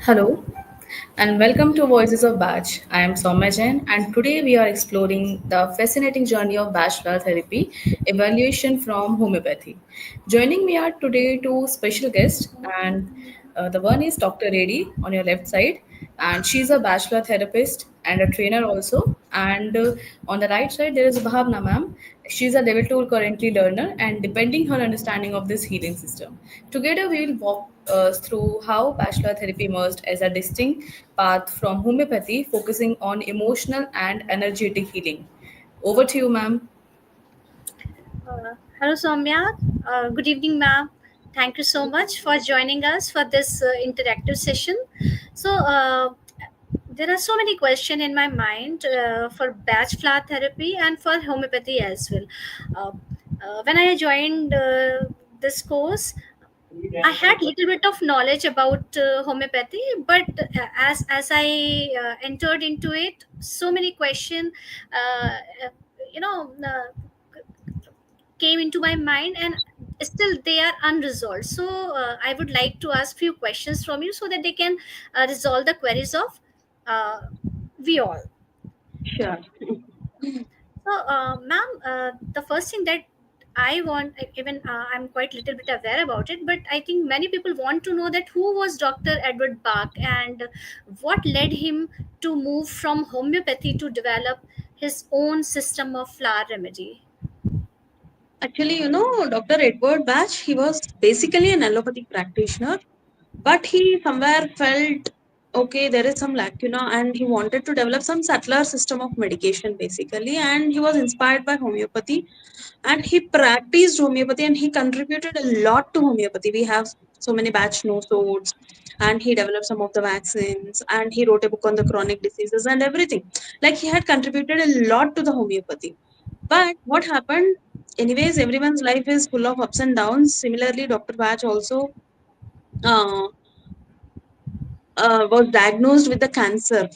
Hello and welcome to Voices of Bach. I am Soumya Jain and today we are exploring the fascinating journey of Bach Flower Therapy, evaluation from homeopathy. Joining me are today two special guests and the one is Dr. Reddy on your left side and she's a bachelor therapist and a trainer also. And on the right side there is Bhavna ma'am. She's a level 2 currently learner and depending her understanding of this healing system. Together we will walk through how bachelor therapy emerged as a distinct path from homeopathy, focusing on emotional and energetic healing. Over to you, ma'am. Hello, Soumya. Good evening, ma'am. Thank you so much for joining us for this interactive session. So, there are so many questions in my mind for batch flower therapy and for homeopathy as well. Uh, when I joined this course, I had little bit of knowledge about homeopathy, but as I entered into it, so many questions, uh, uh, you know. Came into my mind, and still they are unresolved. So I would like to ask few questions from you so that they can resolve the queries of uh, we all. Sure. So ma'am, the first thing that I want, even I'm quite little bit aware about it, but I think many people want to know that who was Dr. Edward Bach and what led him to move from homeopathy to develop his own system of flower remedy. Actually, Dr. Edward Bach, he was basically an allopathic practitioner, but he somewhere felt okay, there is some lacuna, and he wanted to develop some subtler system of medication basically, and he was inspired by homeopathy, and he practiced homeopathy, and he contributed a lot to homeopathy. We have so many Bach no swords, and he developed some of the vaccines, and he wrote a book on the chronic diseases and everything. Like he had contributed a lot to the homeopathy. But what happened? Anyways, everyone's life is full of ups and downs. Similarly, Dr. Bach also uh, was diagnosed with the cancer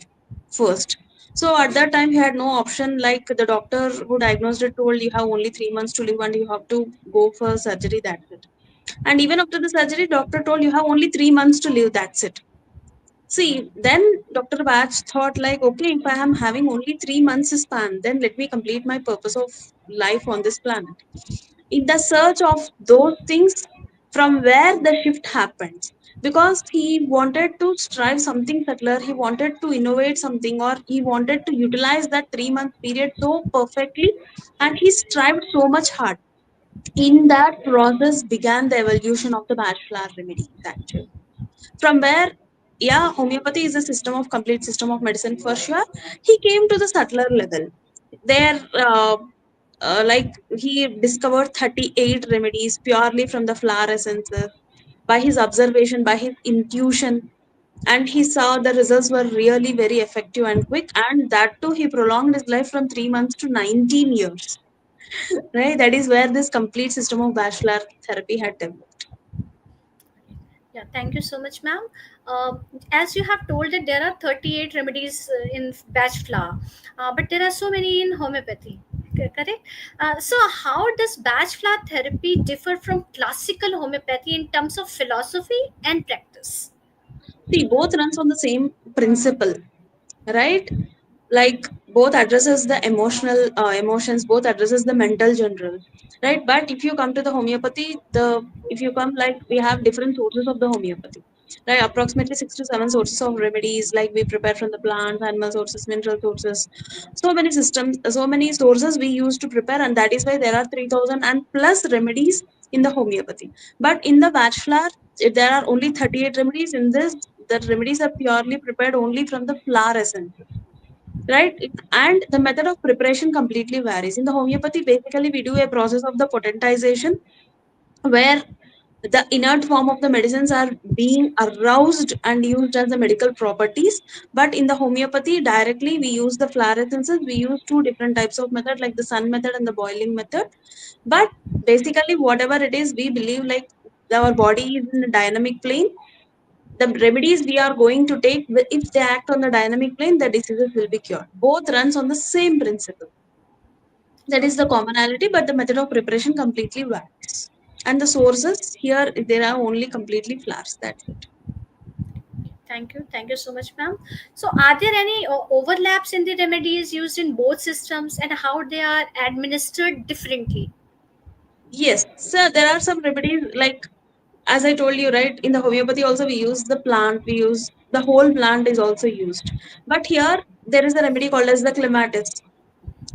first. So at that time, he had no option. Like the doctor who diagnosed it told, you have only 3 months to live and you have to go for surgery. That's it. And even after the surgery, doctor told you have only 3 months to live. That's it. See, then Dr. Bach thought like, okay, if I am having only 3 months span, then let me complete my purpose of life on this planet. In the search of those things from where the shift happens, because he wanted to strive something subtler, he wanted to innovate something, or he wanted to utilize that 3 month period so perfectly, and he strived so much hard. In that process began the evolution of the Bach Flower Remedies, actually. From where, yeah, homeopathy is a system of complete system of medicine for sure. He came to the subtler level. There, like he discovered 38 remedies purely from the flower essences by his observation, by his intuition, and he saw the results were really very effective and quick. And that too, he prolonged his life from 3 months to 19 years. Right, that is where this complete system of bachelor therapy had developed. Yeah, thank you so much, ma'am. Uh, as you have told that there are 38 remedies in batch flower, but there are so many in homeopathy. Correct. So, how does batch flower therapy differ from classical homeopathy in terms of philosophy and practice? See, both runs on the same principle, right? Like both addresses the emotions, both addresses the mental general, right? But if you come to the homeopathy, the if you come, like we have different sources of the homeopathy, right? Approximately 6 to 7 sources of remedies, like we prepare from the plants, animal sources, mineral sources, so many systems, so many sources we use to prepare, and that is why there are 3000 and plus remedies in the homeopathy. But in the bachelor, there are only 38 remedies. In this, the remedies are purely prepared only from the flower essence, right? And the method of preparation completely varies. In the homeopathy, basically we do a process of the potentization, where the inert form of the medicines are being aroused and used as the medical properties. But in the homeopathy, directly we use the flower essences. We use two different types of method, like the sun method and the boiling method. But basically, whatever it is, we believe like our body is in a dynamic plane. The remedies we are going to take, if they act on the dynamic plane, the diseases will be cured. Both runs on the same principle. That is the Okay. commonality, but the method of preparation completely varies. And the sources here, there are only completely flowers. That's it. Thank you so much, ma'am. So, are there any overlaps in the remedies used in both systems, and how they are administered differently? Yes, so there are some remedies like, as I told you, right, in the homeopathy also we use the plant, we use the whole plant is also used. But here there is a remedy called as the clematis.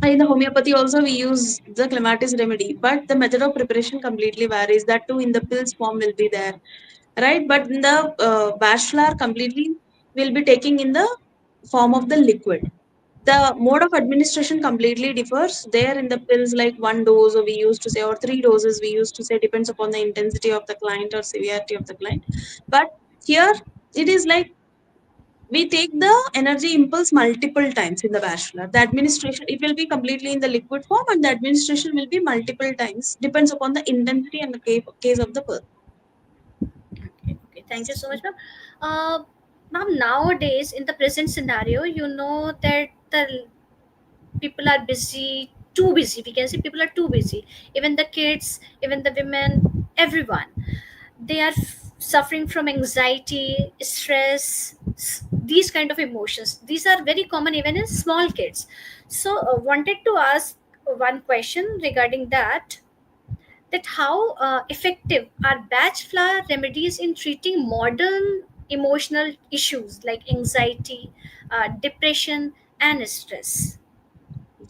In the homeopathy also we use the clematis remedy, but the method of preparation completely varies. That too in the pills form will be there, right? But in the bachelor completely will be taking in the form of the liquid. The mode of administration completely differs. There in the pills, like one dose, or we used to say, or three doses, we used to say, depends upon the intensity of the client or severity of the client. But here it is like we take the energy impulse multiple times in the bachelor. The administration, it will be completely in the liquid form, and the administration will be multiple times, depends upon the intensity and the case of the person. Okay, okay. Thank you so much, ma'am. Uh, Ma'am, nowadays in the present scenario, you know that the people are busy, too busy. We can say people are too busy. Even the kids, even the women, everyone. They are suffering from anxiety, stress, these kind of emotions. These are very common even in small kids. So, wanted to ask one question regarding that how effective are batch flower remedies in treating modern emotional issues like anxiety, depression, and stress?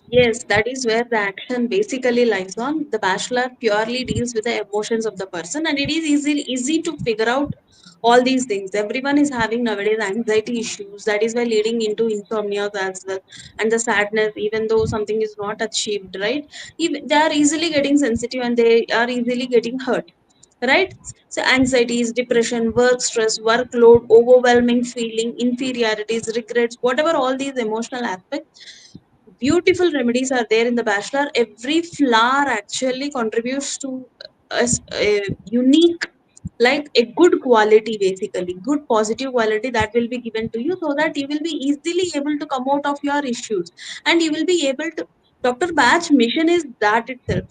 Yes, that is where the action basically lies on. The bachelor purely deals with the emotions of the person, and it is easy to figure out all these things. Everyone is having nowadays anxiety issues. That is why leading into insomnia as well, and the sadness, even though something is not achieved, right? Even, they are easily getting sensitive and they are easily getting hurt, right? So anxieties, depression, work stress, workload, overwhelming feeling, inferiorities, regrets, whatever all these emotional aspects, beautiful remedies are there in the bachelor. Every flower actually contributes to a unique, like a good quality, basically good positive quality that will be given to you, so that you will be easily able to come out of your issues, and you will be able to. Dr. Batch mission is that itself,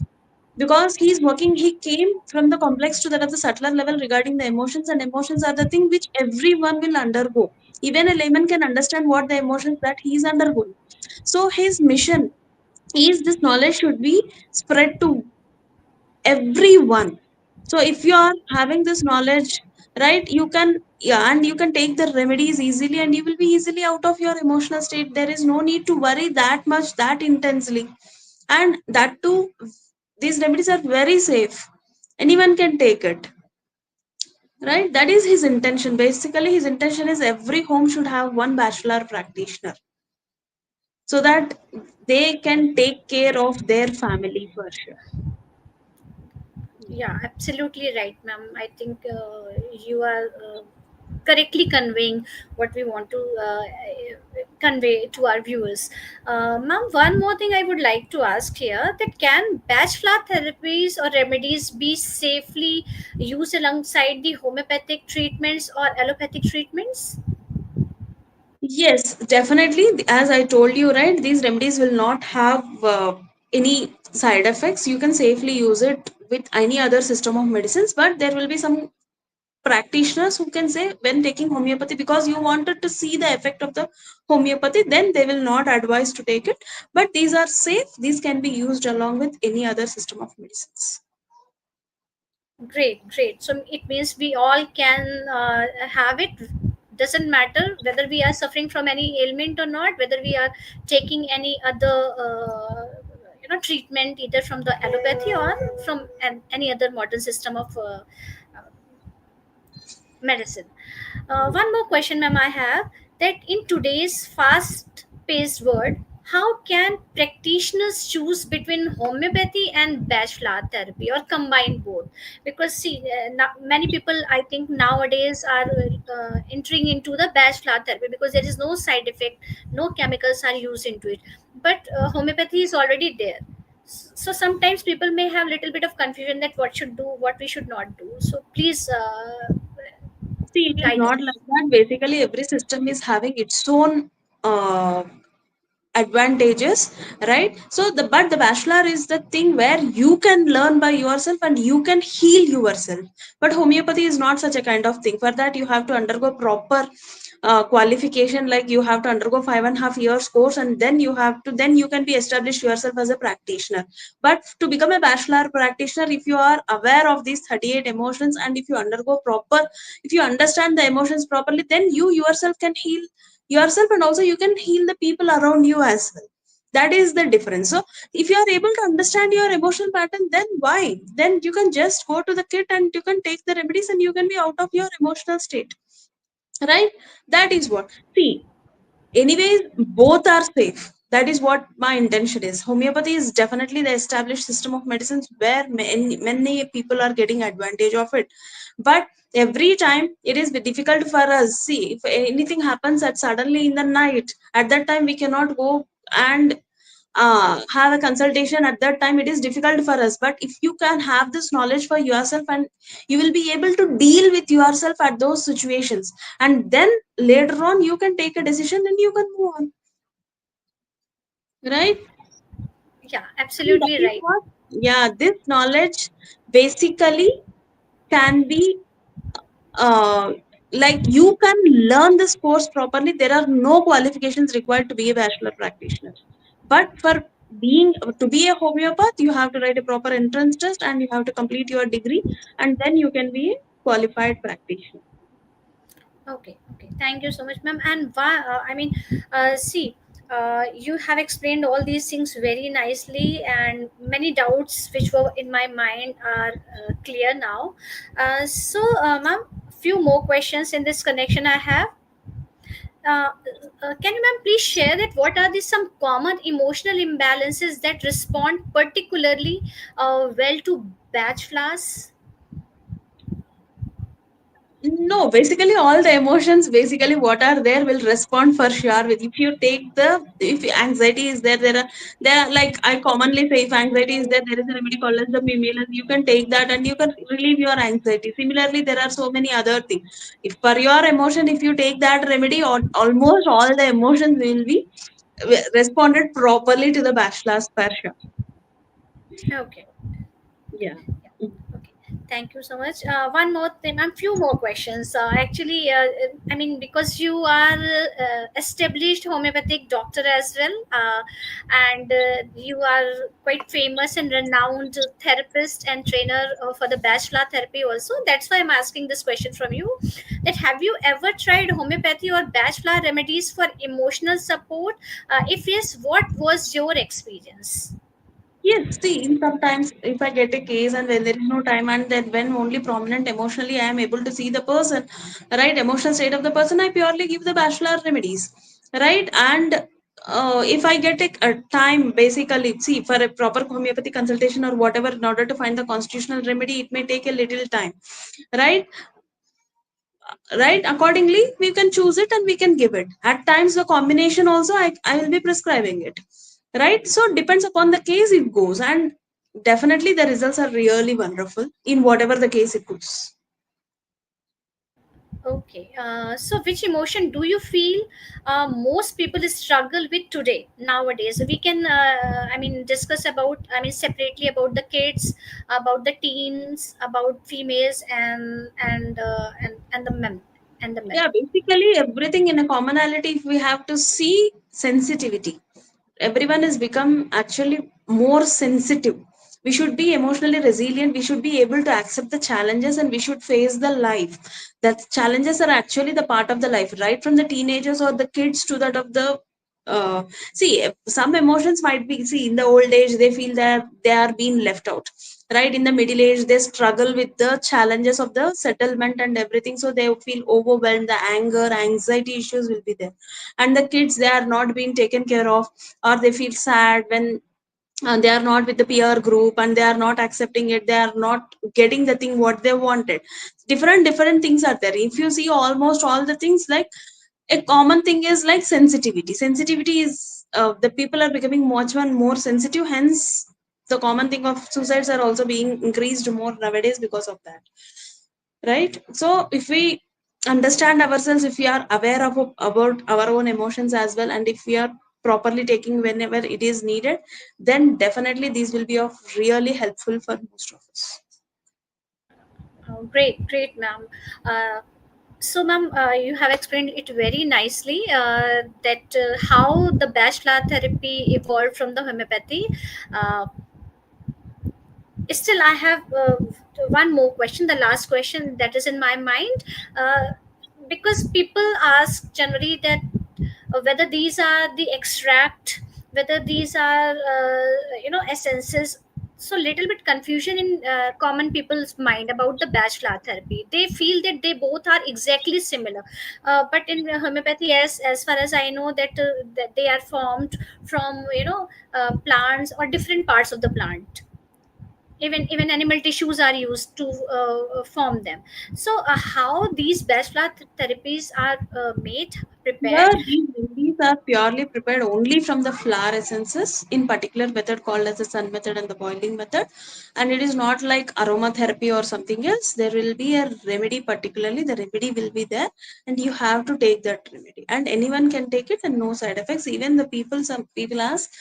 because he's working, he came from the complex to that of the subtler level regarding the emotions, and emotions are the thing which everyone will undergo. Even a layman can understand what the emotions that he is undergoing. So his mission is this knowledge should be spread to everyone. So if you are having this knowledge, right, you can, yeah, and you can take the remedies easily, and you will be easily out of your emotional state. There is no need to worry that much, that intensely. And that too, these remedies are very safe, anyone can take it, right? That is his intention. Basically his intention is every home should have one bachelor practitioner, so that they can take care of their family for sure. Yeah, absolutely right, ma'am. I think you are correctly conveying what we want to convey to our viewers. Ma'am, one more thing I would like to ask here, that can batch flower therapies or remedies be safely used alongside the homeopathic treatments or allopathic treatments? Yes, definitely. As I told you, right, these remedies will not have any side effects. You can safely use it with any other system of medicines, but there will be some practitioners who can say, when taking homeopathy, because you wanted to see the effect of the homeopathy, then they will not advise to take it. But these are safe. These can be used along with any other system of medicines. Great, great. So it means we all can have it. Doesn't matter whether we are suffering from any ailment or not, whether we are taking any other treatment either from the allopathy or from any other modern system of medicine. One more question, ma'am, I have, that in today's fast paced world, how can practitioners choose between homeopathy and Bach flower therapy or combine both? Because, see, many people, I think, nowadays are entering into the Bach flower therapy because there is no side effect, no chemicals are used into it. But homeopathy is already there. So sometimes people may have little bit of confusion that what should do, what we should not do. So please See, it is guide not us. like that. Basically, every system is having its own uh, advantages, right? So but the bachelor is the thing where you can learn by yourself and you can heal yourself. But homeopathy is not such a kind of thing. For that you have to undergo proper qualification, like you have to undergo 5.5 years course, and then you can be established yourself as a practitioner. But to become a bachelor practitioner, if you are aware of these 38 emotions, and if you undergo proper, if you understand the emotions properly, then you yourself can heal yourself, and also you can heal the people around you as well. That is the difference. So if you are able to understand your emotional pattern, then why, then you can just go to the kit and you can take the remedies and you can be out of your emotional state, right? That is what, see, anyways, both are safe. That is what my intention is. Homeopathy is definitely the established system of medicines where many people are getting advantage of it. But every time it is difficult for us. See, if anything happens at suddenly in the night, at that time we cannot go and have a consultation. At that time it is difficult for us, but if you can have this knowledge for yourself, and you will be able to deal with yourself at those situations, and then later on you can take a decision and you can move on, right? Yeah, And that absolutely is right. what, yeah, this knowledge basically can be uh, like you can learn this course properly. There are no qualifications required to be a bachelor practitioner. But for being to be a homeopath, you have to write a proper entrance test and you have to complete your degree, and then you can be a qualified practitioner. Okay, okay. Thank you so much, ma'am. And why? See, you have explained all these things very nicely, and many doubts which were in my mind are clear now. Ma'am, few more questions in this connection I have. Uh, can you, ma'am, please share that what are the some common emotional imbalances that respond particularly well to batch flowers? No, basically all the emotions, basically what are there will respond for sure. With if you take the, if anxiety is there, there are, like I commonly say, if anxiety is there, there is a remedy called as the mimel, and you can take that and you can relieve your anxiety. Similarly, there are so many other things. If for your emotion, if you take that remedy, almost all the emotions will be responded properly to the bachelor's for sure. Okay. Yeah. Yeah. Okay. Thank you so much. One more thing, and few more questions. I mean, because you are established homeopathic doctor as well, and you are quite famous and renowned therapist and trainer for the bachelor therapy also. That's why I'm asking this question from you. That have you ever tried homeopathy or bachelor remedies for emotional support? If yes, what was your experience? Yes, see, sometimes if I get a case and when there is no time, and then when only prominent emotionally I am able to see the person, right, emotional state of the person, I purely give the bachelor remedies, right? And if I get a time, basically, see, for a proper homeopathy consultation or whatever, in order to find the constitutional remedy, it may take a little time, right? Right, accordingly we can choose it and we can give it. At times the combination also I will be prescribing it, right? So depends upon the case it goes, and definitely the results are really wonderful in whatever the case it goes. Okay. So, which emotion do you feel most people struggle with today nowadays? We can, discuss about. I mean, separately about the kids, about the teens, about females, and the men and the men. Yeah, basically everything in a commonality, if we have to see, sensitivity, everyone has become actually more sensitive. We should be emotionally resilient, we should be able to accept the challenges, and we should face the life. That challenges are actually the part of the life, right from the teenagers or the kids to that of the uh, see, some emotions might be, see, in the old age they feel that they are being left out, right? In the middle age they struggle with the challenges of the settlement and everything, so they feel overwhelmed, the anger, anxiety issues will be there. And the kids, they are not being taken care of, or they feel sad when they are not with the peer group and they are not accepting it, they are not getting the thing what they wanted. Different things are there. If you see almost all the things, like a common thing is like sensitivity is the people are becoming much more sensitive, hence the common thing of suicides are also being increased more nowadays because of that, right? So if we understand ourselves, if we are aware of about our own emotions as well, and if we are properly taking whenever it is needed, then definitely these will be of really helpful for most of us. Great, great, ma'am. Uh, so, ma'am, you have explained it very nicely that how the Bach Flower therapy evolved from the homeopathy. Uh, Still, I have one more question, the last question that is in my mind. Uh, because people ask generally that whether these are the extract, whether these are essences. So little bit confusion in common people's mind about the Bach Flower therapy. They feel that they both are exactly similar, but in homeopathy, as far as I know, that they are formed from plants or different parts of the plant. Even animal tissues are used to form them. So how these Bach Flower therapies are made, Here, prepared. these remedies are purely prepared only from the flower essences, in particular method called as the sun method and the boiling method. And it is not like aromatherapy or something else. There will be a remedy, particularly the remedy will be there, and you have to take that remedy. And anyone can take it and no side effects. Even the people, some people ask,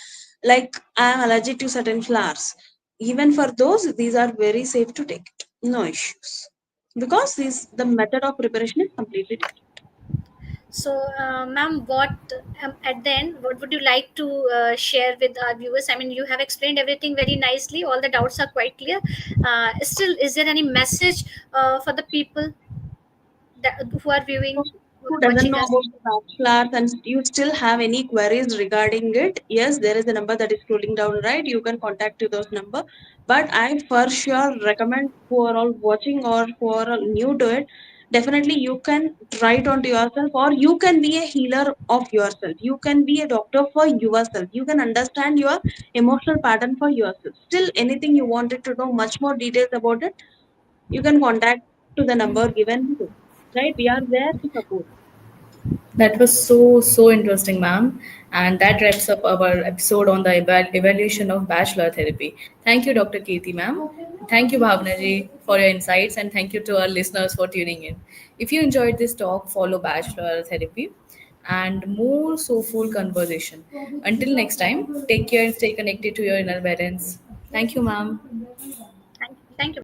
like, I am allergic to certain flowers. Even for those, these are very safe to take it. No issues. Because the method of preparation is completely different. So, ma'am, what at the end, what would you like to share with our viewers? I mean, you have explained everything very nicely. All the doubts are quite clear. Still, is there any message for the people that who are viewing, Who doesn't watching know us? about the bachelors and you still have any queries regarding it, yes, there is a number that is scrolling down, right? You can contact to those number. But I for sure recommend who are all watching or who are all new to it, definitely you can try it onto yourself, or you can be a healer of yourself. You can be a doctor for yourself. You can understand your emotional pattern for yourself. Still, anything you wanted to know much more details about it, you can contact to the number given below. Right? We are there to support. That was so interesting, ma'am. And that wraps up our episode on the evaluation of bachelor therapy. Thank you, Dr. Keerthy, ma'am. Thank you, Bhavna ji, for your insights, and thank you to our listeners for tuning in. If you enjoyed this talk, follow bachelor therapy and more soulful conversation. Until next time, take care and stay connected to your inner balance. Thank you, ma'am.